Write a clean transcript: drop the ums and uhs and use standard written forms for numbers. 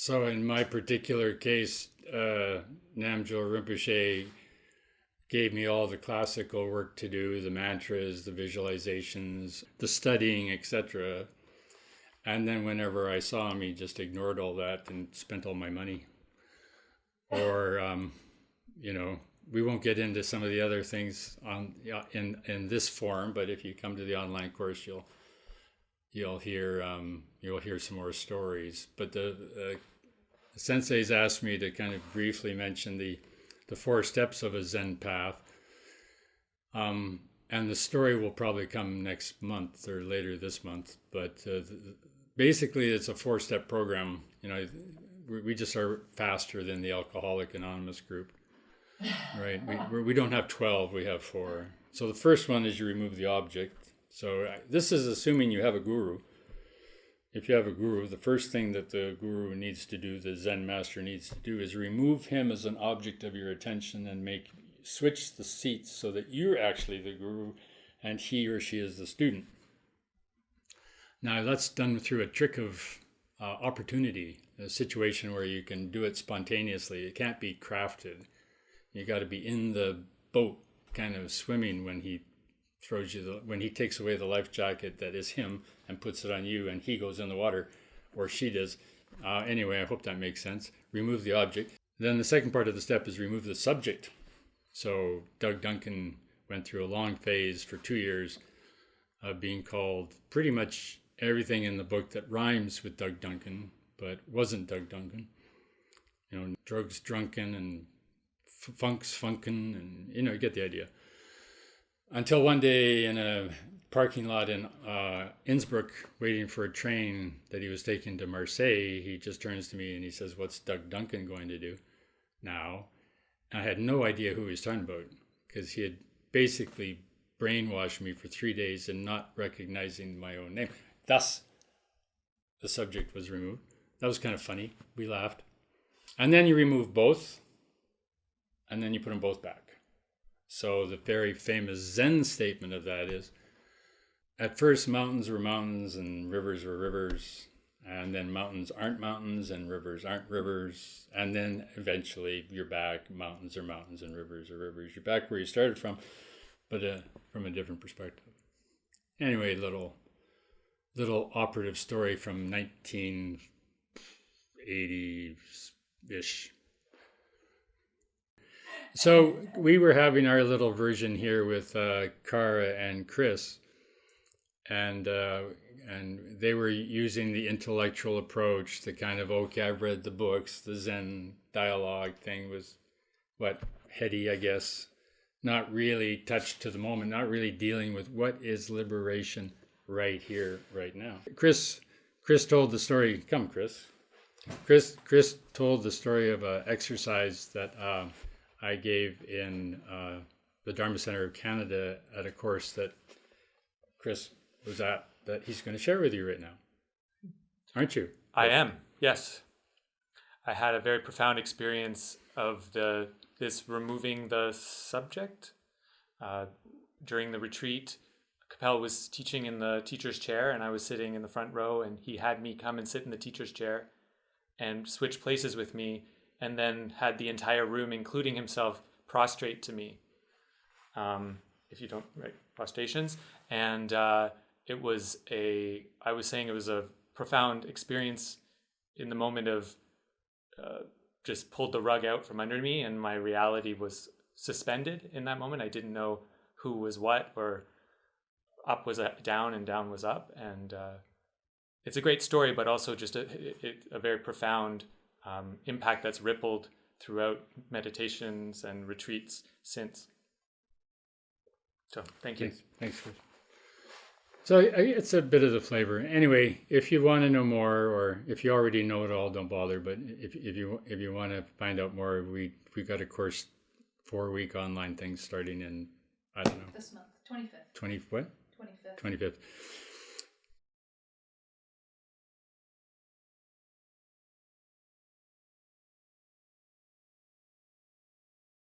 So in my particular case, Namgyal Rinpoche gave me all the classical work to do, the mantras, the visualizations, the studying, etc. And then whenever I saw him, he just ignored all that and spent all my money. Or, we won't get into some of the other things in this forum, but if you come to the online course, you'll hear some more stories. But the senseis asked me to kind of briefly mention the 4 steps of a Zen path, and the story will probably come next month or later this month. But basically, it's a 4-step program. We just are faster than the Alcoholic Anonymous group, right? We don't have 12, we have 4. So the first one is you remove the object. So this is assuming you have a guru. If you have a guru, the first thing that the guru needs to do, the Zen master needs to do, is remove him as an object of your attention and switch the seats so that you're actually the guru and he or she is the student. Now that's done through a trick of opportunity, a situation where you can do it spontaneously. It can't be crafted. You got to be in the boat, kind of swimming when he when he takes away the life jacket that is him and puts it on you, and he goes in the water, or she does. Anyway, I hope that makes sense. Remove the object. Then the second part of the step is remove the subject. So Doug Duncan went through a long phase for 2 years of being called pretty much everything in the book that rhymes with Doug Duncan, but wasn't Doug Duncan. Drugs drunken and funks funkin', and you get the idea. Until one day in a parking lot in Innsbruck, waiting for a train that he was taking to Marseille, he just turns to me and he says, "What's Doug Duncan going to do now?" And I had no idea who he was talking about, because he had basically brainwashed me for 3 days and not recognizing my own name. Thus, the subject was removed. That was kind of funny. We laughed. And then you remove both, and then you put them both back. So the very famous Zen statement of that is, at first mountains were mountains and rivers were rivers, and then mountains aren't mountains and rivers aren't rivers, and then eventually you're back, mountains are mountains and rivers are rivers. You're back where you started from, but from a different perspective. Anyway, little operative story from 1980-ish. So we were having our little version here with Cara and Chris, and they were using the intellectual approach, the kind of, okay, I've read the books, the Zen Dialogue thing was heady, I guess, not really touched to the moment, not really dealing with what is liberation right here, right now. Chris told the story. Come, Chris. Chris told the story of an exercise that I gave in the Dharma Center of Canada at a course that Chris was at, that he's going to share with you right now. Aren't you? I am, yes. I had a very profound experience of this removing the subject. During the retreat, Qapel was teaching in the teacher's chair, and I was sitting in the front row, and he had me come and sit in the teacher's chair and switch places with me, and then had the entire room, including himself, prostrate to me. If you don't write prostrations. And I was saying it was a profound experience in the moment of just pulled the rug out from under me, and my reality was suspended in that moment. I didn't know who was what, or up was down and down was up. And it's a great story, but also just a very profound impact that's rippled throughout meditations and retreats since. So thank you. Thanks, Chris. So it's a bit of the flavor. Anyway, if you want to know more, or if you already know it all, don't bother. But if you want to find out more, we got a course, 4-week online thing starting in, I don't know. This month, 25th. 25th.